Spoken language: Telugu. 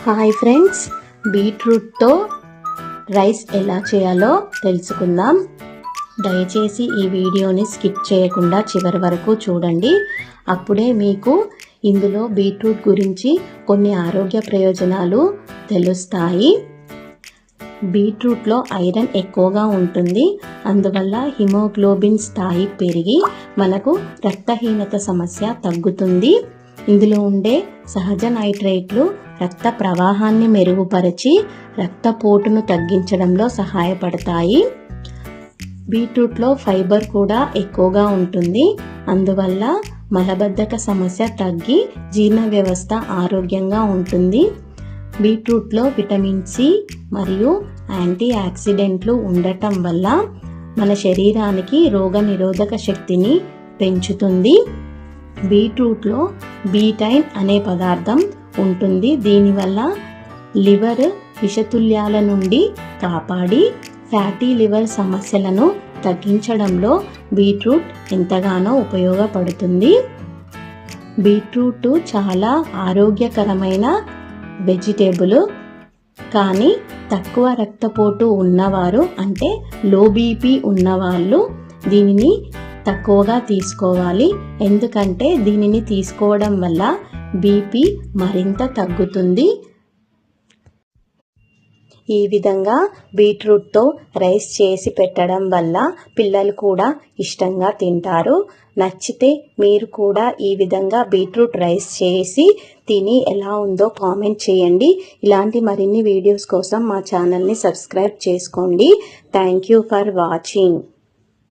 హాయ్ ఫ్రెండ్స్, బీట్రూట్తో రైస్ ఎలా చేయాలో తెలుసుకుందాం. దయచేసి ఈ వీడియోని స్కిప్ చేయకుండా చివరి వరకు చూడండి. అప్పుడే మీకు ఇందులో బీట్రూట్ గురించి కొన్ని ఆరోగ్య ప్రయోజనాలు తెలుస్తాయి. బీట్రూట్లో ఐరన్ ఎక్కువగా ఉంటుంది. అందువల్ల హిమోగ్లోబిన్ స్థాయి పెరిగి మనకు రక్తహీనత సమస్య తగ్గుతుంది. ఇందులో ఉండే సహజ నైట్రేట్లు రక్త ప్రవాహాన్ని మెరుగుపరిచి రక్తపోటును తగ్గించడంలో సహాయపడతాయి. బీట్రూట్లో ఫైబర్ కూడా ఎక్కువగా ఉంటుంది. అందువల్ల మలబద్ధక సమస్య తగ్గి జీర్ణ వ్యవస్థ ఆరోగ్యంగా ఉంటుంది. బీట్రూట్లో విటమిన్ సి మరియు యాంటీ ఆక్సిడెంట్లు ఉండటం వల్ల మన శరీరానికి రోగనిరోధక శక్తిని పెంచుతుంది. బీట్రూట్లో బీటైన్ అనే పదార్థం ఉంటుంది. దీనివల్ల లివర్ విషతుల్యాల నుండి కాపాడి ఫ్యాటీ లివర్ సమస్యలను తగ్గించడంలో బీట్రూట్ ఎంతగానో ఉపయోగపడుతుంది. బీట్రూట్ చాలా ఆరోగ్యకరమైన వెజిటేబుల్. కానీ తక్కువ రక్తపోటు ఉన్నవారు, అంటే లో బీపీ ఉన్నవాళ్ళు దీనిని తక్కువగా తీసుకోవాలి. ఎందుకంటే దీనిని తీసుకోవడం వల్ల బీపీ మరింత తగ్గుతుంది. ఈ విధంగా బీట్రూట్తో రైస్ చేసి పెట్టడం వల్ల పిల్లలు కూడా ఇష్టంగా తింటారు. నచ్చితే మీరు కూడా ఈ విధంగా బీట్రూట్ రైస్ చేసి తిని ఎలా ఉందో కామెంట్ చేయండి. ఇలాంటి మరిన్ని వీడియోస్ కోసం మా ఛానల్ని సబ్స్క్రైబ్ చేసుకోండి. Thank you for watching.